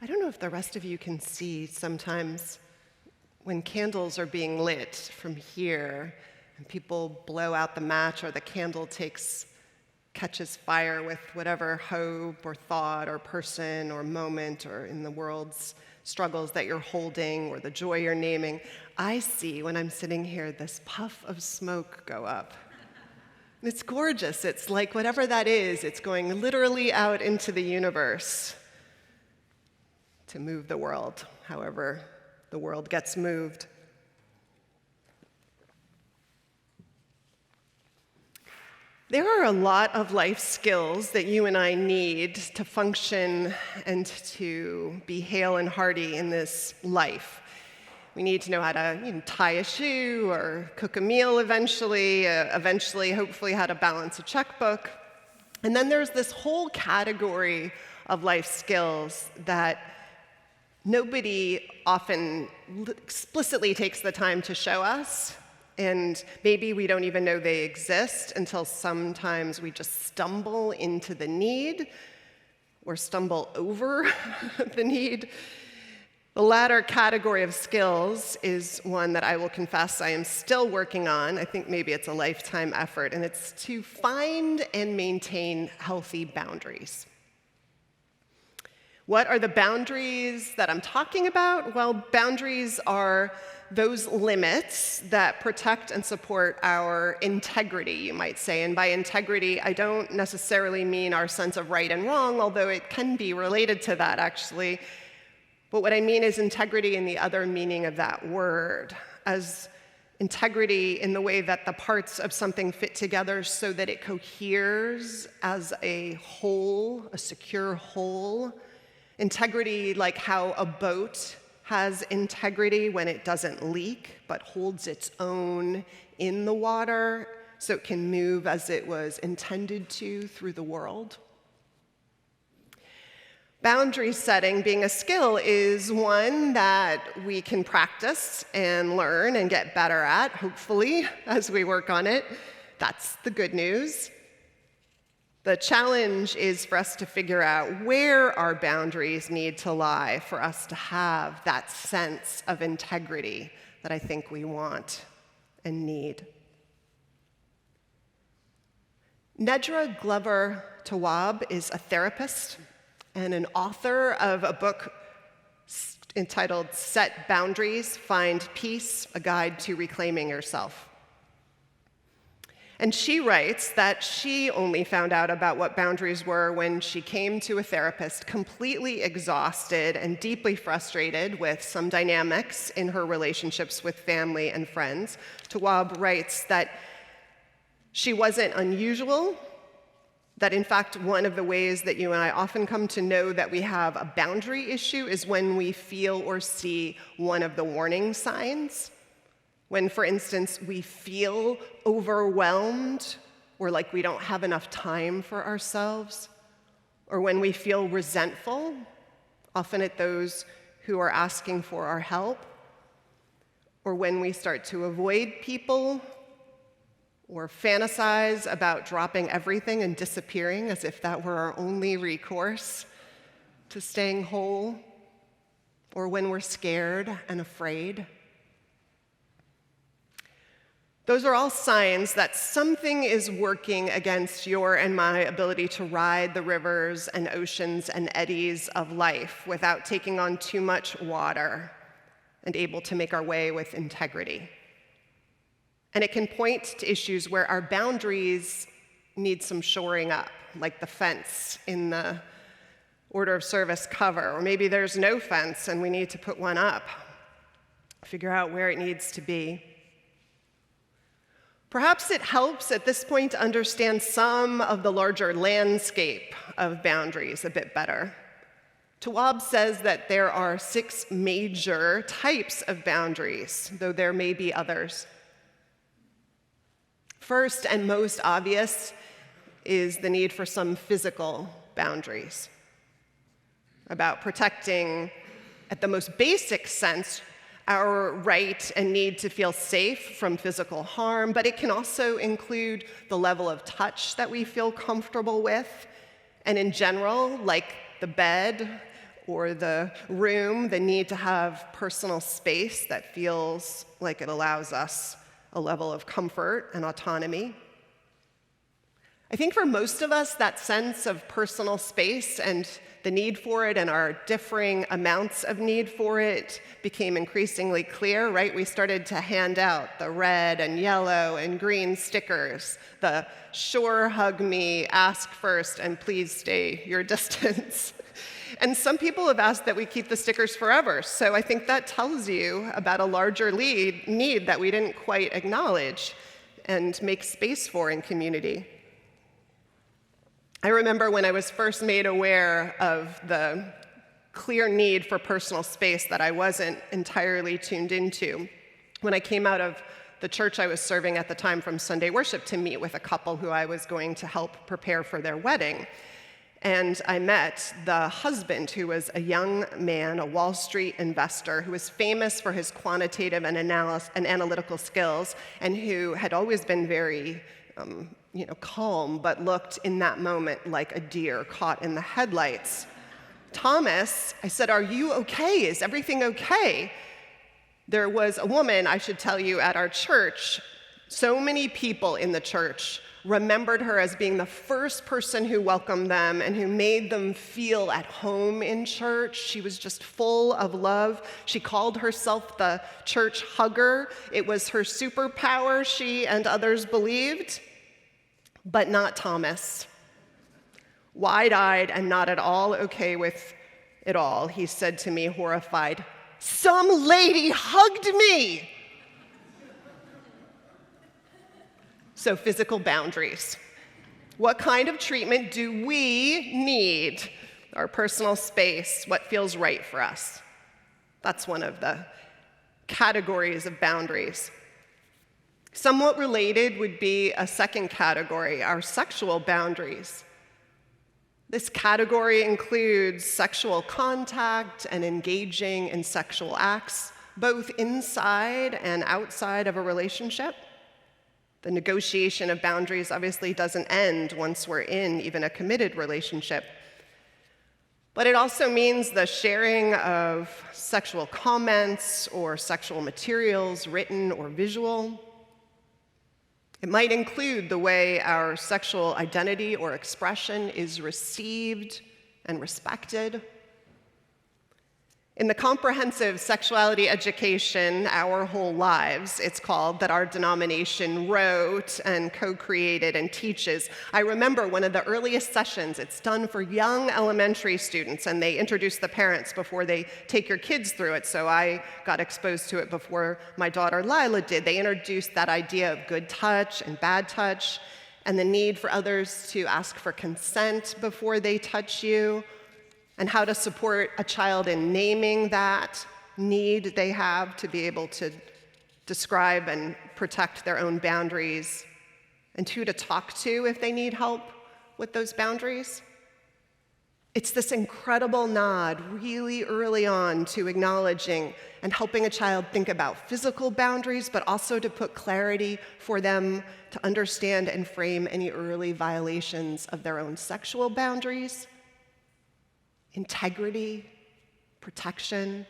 I don't know if the rest of you can see sometimes when candles are being lit from here and people blow out the match or the candle catches fire with whatever hope or thought or person or moment or in the world's struggles that you're holding or the joy you're naming, I see when I'm sitting here this puff of smoke go up. And it's gorgeous. It's like whatever that is, it's going literally out into the universe to move the world, however the world gets moved. There are a lot of life skills that you and I need to function and to be hale and hearty in this life. We need to know how to tie a shoe or cook a meal eventually, hopefully how to balance a checkbook. And then there's this whole category of life skills that nobody often explicitly takes the time to show us. And maybe we don't even know they exist until sometimes we just stumble into the need or stumble over the need. The latter category of skills is one that I will confess I am still working on. I think maybe it's a lifetime effort, and it's to find and maintain healthy boundaries. What are the boundaries that I'm talking about? Well, boundaries are those limits that protect and support our integrity, you might say. And by integrity, I don't necessarily mean our sense of right and wrong, although it can be related to that, actually. But what I mean is integrity in the other meaning of that word, as integrity in the way that the parts of something fit together so that it coheres as a whole, a secure whole. Integrity like how a boat has integrity when it doesn't leak, but holds its own in the water so it can move as it was intended to through the world. Boundary setting, being a skill, is one that we can practice and learn and get better at, hopefully, as we work on it. That's the good news. The challenge is for us to figure out where our boundaries need to lie for us to have that sense of integrity that I think we want and need. Nedra Glover Tawwab is a therapist and an author of a book entitled Set Boundaries, Find Peace, A Guide to Reclaiming Yourself. And she writes that she only found out about what boundaries were when she came to a therapist completely exhausted and deeply frustrated with some dynamics in her relationships with family and friends. Tawwab writes that she wasn't unusual, that in fact one of the ways that you and I often come to know that we have a boundary issue is when we feel or see one of the warning signs. When, for instance, we feel overwhelmed or like we don't have enough time for ourselves, or when we feel resentful, often at those who are asking for our help, or when we start to avoid people or fantasize about dropping everything and disappearing as if that were our only recourse to staying whole, or when we're scared and afraid. Those are all signs that something is working against your and my ability to ride the rivers and oceans and eddies of life without taking on too much water and able to make our way with integrity. And it can point to issues where our boundaries need some shoring up, like the fence in the order of service cover, or maybe there's no fence and we need to put one up, figure out where it needs to be. Perhaps it helps at this point to understand some of the larger landscape of boundaries a bit better. Tawwab says that there are 6 major types of boundaries, though there may be others. First and most obvious is the need for some physical boundaries, about protecting, at the most basic sense, our right and need to feel safe from physical harm, but it can also include the level of touch that we feel comfortable with, and in general, like the bed or the room, the need to have personal space that feels like it allows us a level of comfort and autonomy. I think for most of us, that sense of personal space and the need for it and our differing amounts of need for it became increasingly clear, right? We started to hand out the red and yellow and green stickers, the sure, hug me, ask first, and please stay your distance. And some people have asked that we keep the stickers forever, so I think that tells you about a larger need that we didn't quite acknowledge and make space for in community. I remember when I was first made aware of the clear need for personal space that I wasn't entirely tuned into, when I came out of the church I was serving at the time from Sunday worship to meet with a couple who I was going to help prepare for their wedding. And I met the husband, who was a young man, a Wall Street investor, who was famous for his quantitative and analytical skills, and who had always been very calm, but looked in that moment like a deer caught in the headlights. Thomas, I said, "Are you okay? Is everything okay?" There was a woman, I should tell you, at our church. So many people in the church remembered her as being the first person who welcomed them and who made them feel at home in church. She was just full of love. She called herself the church hugger. It was her superpower, she and others believed. But not Thomas. Wide-eyed and not at all okay with it all, he said to me, horrified, "Some lady hugged me!" So physical boundaries. What kind of treatment do we need? Our personal space, what feels right for us. That's one of the categories of boundaries. Somewhat related would be a second category, our sexual boundaries. This category includes sexual contact and engaging in sexual acts, both inside and outside of a relationship. The negotiation of boundaries obviously doesn't end once we're in even a committed relationship. But it also means the sharing of sexual comments or sexual materials, written or visual. It might include the way our sexual identity or expression is received and respected. In the comprehensive sexuality education, Our Whole Lives, it's called, that our denomination wrote and co-created and teaches, I remember one of the earliest sessions. It's done for young elementary students, and they introduce the parents before they take your kids through it, so I got exposed to it before my daughter Lila did. They introduced that idea of good touch and bad touch, and the need for others to ask for consent before they touch you, and how to support a child in naming that need they have to be able to describe and protect their own boundaries, and who to talk to if they need help with those boundaries. It's this incredible nod really early on to acknowledging and helping a child think about physical boundaries, but also to put clarity for them to understand and frame any early violations of their own sexual boundaries. Integrity, protection,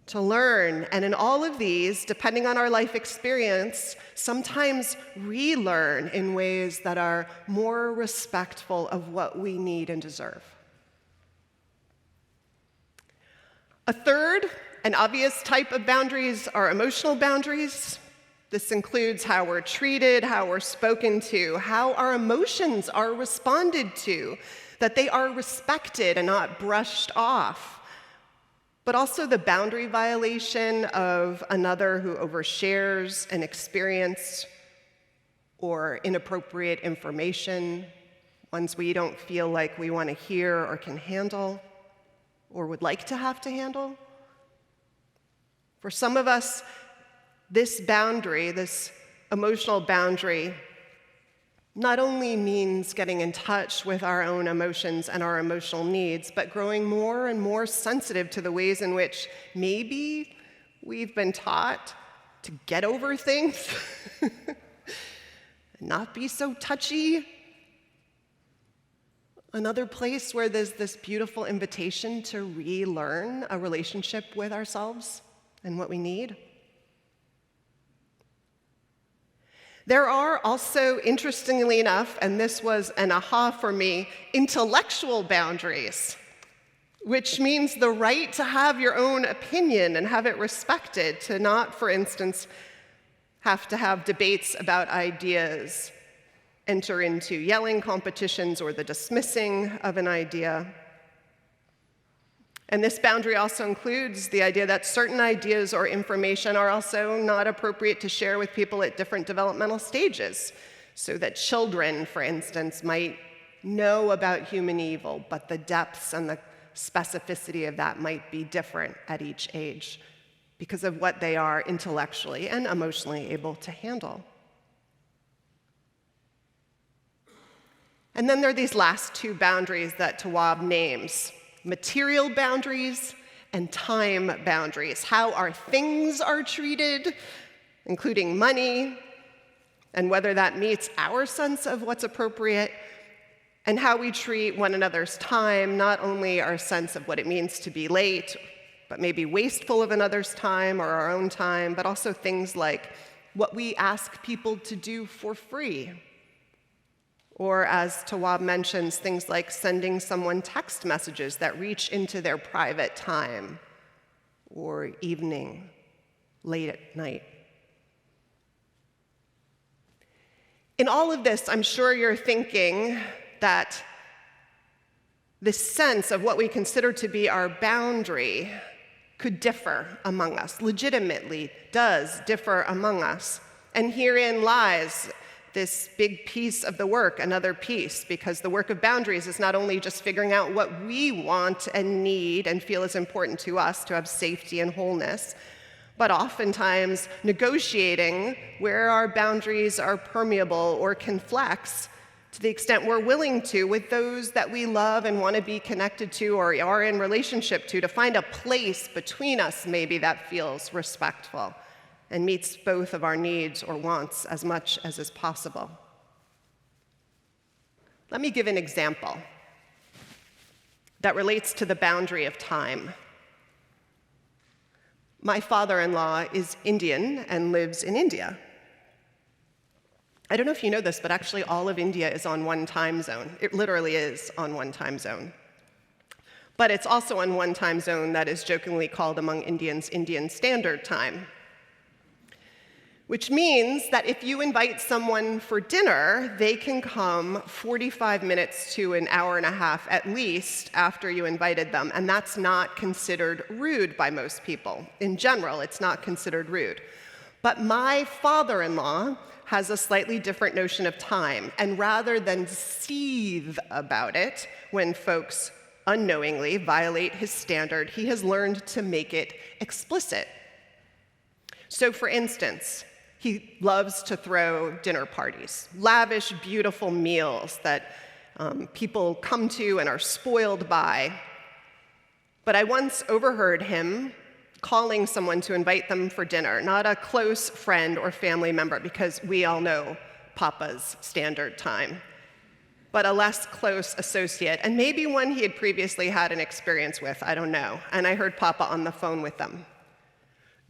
to learn. And in all of these, depending on our life experience, sometimes relearn in ways that are more respectful of what we need and deserve. A third and obvious type of boundaries are emotional boundaries. This includes how we're treated, how we're spoken to, how our emotions are responded to, that they are respected and not brushed off, but also the boundary violation of another who overshares an experience or inappropriate information, ones we don't feel like we want to hear or can handle or would like to have to handle. For some of us, this boundary, this emotional boundary, not only means getting in touch with our own emotions and our emotional needs, but growing more and more sensitive to the ways in which maybe we've been taught to get over things, not be so touchy, Another place where there's this beautiful invitation to relearn a relationship with ourselves and what we need. There are also, interestingly enough, and this was an aha for me, intellectual boundaries, which means the right to have your own opinion and have it respected, to not, for instance, have to have debates about ideas, enter into yelling competitions or the dismissing of an idea. And this boundary also includes the idea that certain ideas or information are also not appropriate to share with people at different developmental stages. So that children, for instance, might know about human evil, but the depths and the specificity of that might be different at each age because of what they are intellectually and emotionally able to handle. And then there are these last two boundaries that Tawwab names: material boundaries and time boundaries. How our things are treated, including money, and whether that meets our sense of what's appropriate, and how we treat one another's time, not only our sense of what it means to be late, but maybe wasteful of another's time or our own time, but also things like what we ask people to do for free. Or, as Tawwab mentions, things like sending someone text messages that reach into their private time, or evening, late at night. In all of this, I'm sure you're thinking that this sense of what we consider to be our boundary could differ among us, legitimately does differ among us. And herein lies this big piece of the work, another piece, because the work of boundaries is not only just figuring out what we want and need and feel is important to us to have safety and wholeness, but oftentimes negotiating where our boundaries are permeable or can flex to the extent we're willing to with those that we love and want to be connected to or are in relationship to find a place between us maybe that feels respectful and meets both of our needs or wants as much as is possible. Let me give an example that relates to the boundary of time. My father-in-law is Indian and lives in India. I don't know if you know this, but actually all of India is on one time zone. It literally is on one time zone. But it's also on one time zone that is jokingly called among Indians Indian Standard Time, which means that if you invite someone for dinner, they can come 45 minutes to an hour and a half at least after you invited them, and that's not considered rude by most people. In general, it's not considered rude. But my father-in-law has a slightly different notion of time, and rather than seethe about it when folks unknowingly violate his standard, he has learned to make it explicit. So for instance, he loves to throw dinner parties, lavish, beautiful meals that people come to and are spoiled by. But I once overheard him calling someone to invite them for dinner, not a close friend or family member, because we all know Papa's standard time, but a less close associate, and maybe one he had previously had an experience with, I don't know. And I heard Papa on the phone with them.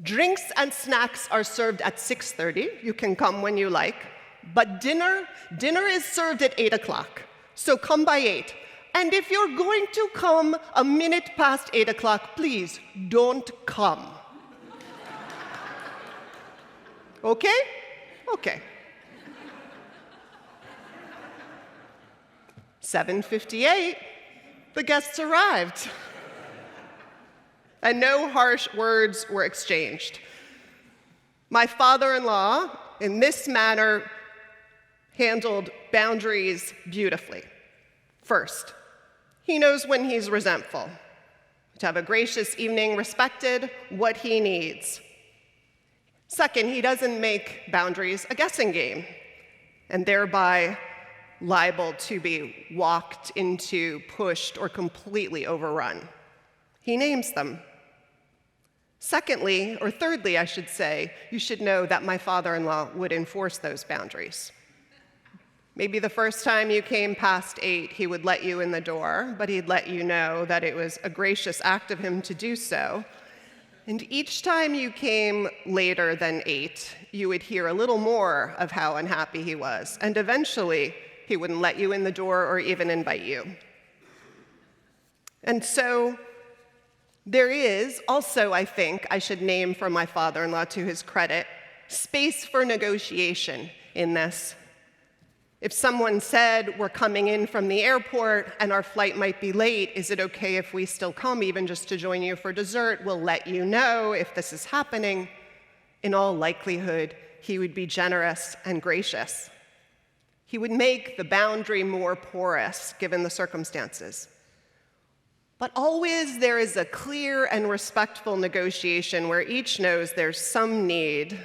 Drinks and snacks are served at 6:30. You can come when you like. But dinner is served at 8 o'clock. So come by 8. And if you're going to come a minute past 8 o'clock, please don't come. Okay? Okay. 7:58, the guests arrived. And no harsh words were exchanged. My father-in-law, in this manner, handled boundaries beautifully. First, he knows when he's resentful, to have a gracious evening, respected what he needs. Second, he doesn't make boundaries a guessing game, and thereby liable to be walked into, pushed, or completely overrun. He names them. Secondly, or thirdly, I should say, you should know that my father-in-law would enforce those boundaries. Maybe the first time you came past 8, he would let you in the door, but he'd let you know that it was a gracious act of him to do so. And each time you came later than 8, you would hear a little more of how unhappy he was, and eventually he wouldn't let you in the door or even invite you. And so there is also, I think, I should name for my father-in-law to his credit, space for negotiation in this. If someone said, we're coming in from the airport and our flight might be late, is it okay if we still come, even just to join you for dessert? We'll let you know if this is happening. In all likelihood, he would be generous and gracious. He would make the boundary more porous, given the circumstances. But always there is a clear and respectful negotiation where each knows there's some need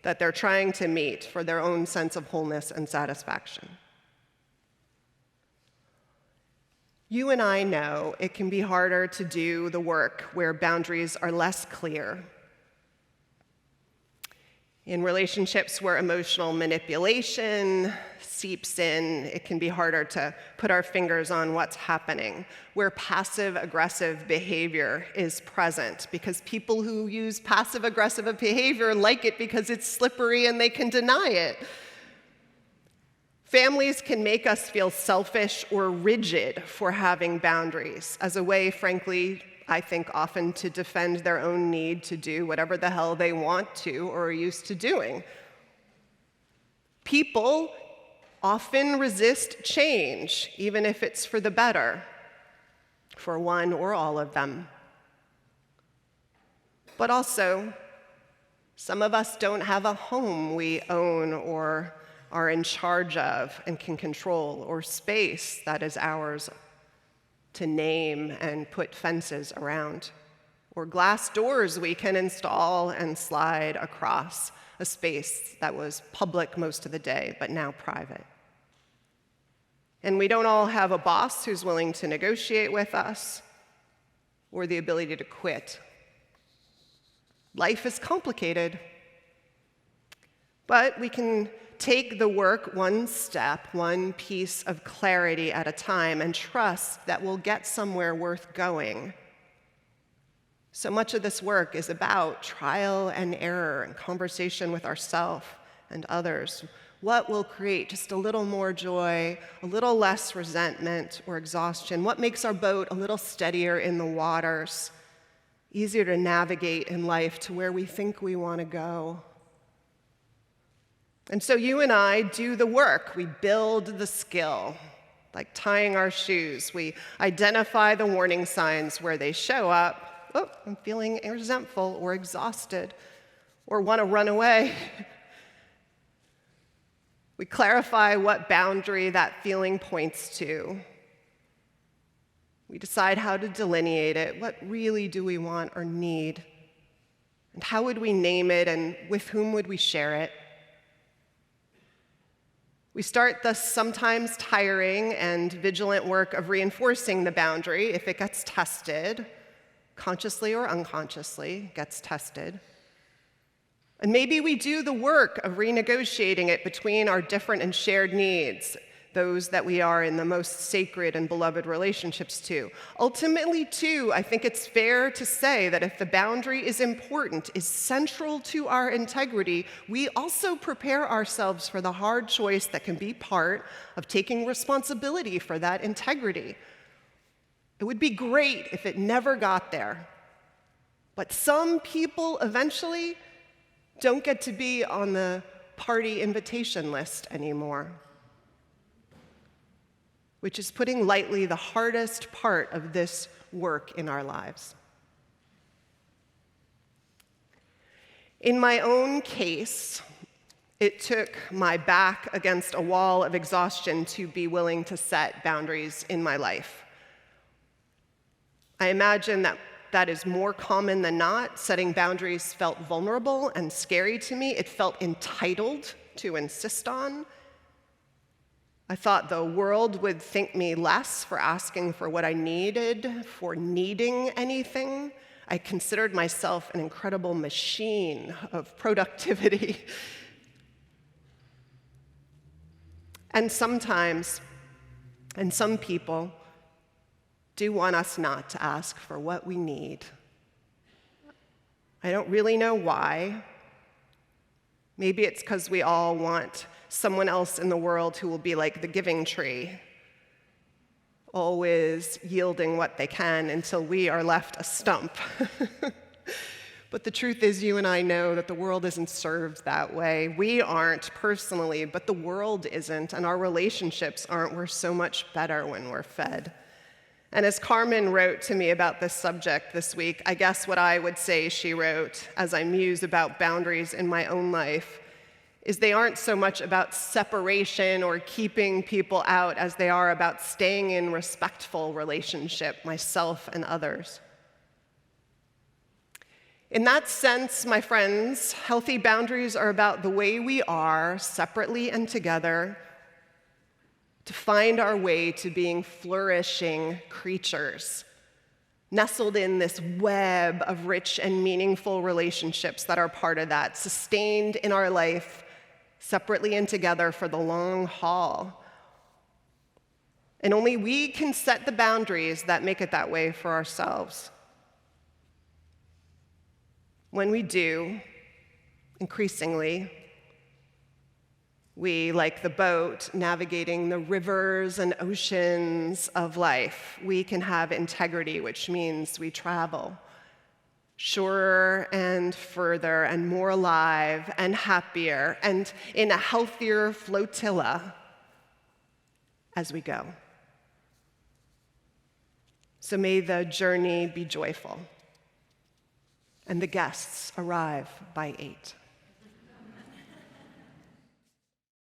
that they're trying to meet for their own sense of wholeness and satisfaction. You and I know it can be harder to do the work where boundaries are less clear. In relationships where emotional manipulation seeps in, it can be harder to put our fingers on what's happening, where passive-aggressive behavior is present, because people who use passive-aggressive behavior like it because it's slippery and they can deny it. Families can make us feel selfish or rigid for having boundaries as a way, frankly, I think often to defend their own need to do whatever the hell they want to or are used to doing. People often resist change, even if it's for the better, for one or all of them. But also, some of us don't have a home we own or are in charge of and can control, or space that is ours to name and put fences around, or glass doors we can install and slide across a space that was public most of the day, but now private. And we don't all have a boss who's willing to negotiate with us, or the ability to quit. Life is complicated, but we can take the work one step, one piece of clarity at a time, and trust that we'll get somewhere worth going. So much of this work is about trial and error and conversation with ourselves and others. What will create just a little more joy, a little less resentment or exhaustion? What makes our boat a little steadier in the waters, easier to navigate in life to where we think we want to go? And so you and I do the work. We build the skill, like tying our shoes. We identify the warning signs where they show up. Oh, I'm feeling resentful or exhausted or want to run away. We clarify what boundary that feeling points to. We decide how to delineate it. What really do we want or need? And how would we name it, and with whom would we share it? We start the sometimes tiring and vigilant work of reinforcing the boundary if it gets tested, consciously or unconsciously gets tested. And maybe we do the work of renegotiating it between our different and shared needs, those that we are in the most sacred and beloved relationships to. Ultimately, too, I think it's fair to say that if the boundary is important, is central to our integrity, we also prepare ourselves for the hard choice that can be part of taking responsibility for that integrity. It would be great if it never got there. But some people eventually don't get to be on the party invitation list anymore, which is, putting lightly, the hardest part of this work in our lives. In my own case, it took my back against a wall of exhaustion to be willing to set boundaries in my life. I imagine that is more common than not. Setting boundaries felt vulnerable and scary to me. It felt entitled to insist on. I thought the world would think me less for asking for what I needed, for needing anything. I considered myself an incredible machine of productivity. And sometimes, and some people, do want us not to ask for what we need. I don't really know why. Maybe it's because we all want someone else in the world who will be like the giving tree, always yielding what they can until we are left a stump. But the truth is, you and I know that the world isn't served that way. We aren't personally, but the world isn't, and our relationships aren't. We're so much better when we're fed. And as Carmen wrote to me about this subject this week, I guess what I would say she wrote as I muse about boundaries in my own life is they aren't so much about separation or keeping people out as they are about staying in respectful relationship, myself and others. In that sense, my friends, healthy boundaries are about the way we are, separately and together, to find our way to being flourishing creatures, nestled in this web of rich and meaningful relationships that are part of that, sustained in our life, separately and together for the long haul. And only we can set the boundaries that make it that way for ourselves. When we do, increasingly, we, like the boat navigating the rivers and oceans of life, we can have integrity, which means we travel surer and further and more alive and happier and in a healthier flotilla as we go. So may the journey be joyful and the guests arrive by 8.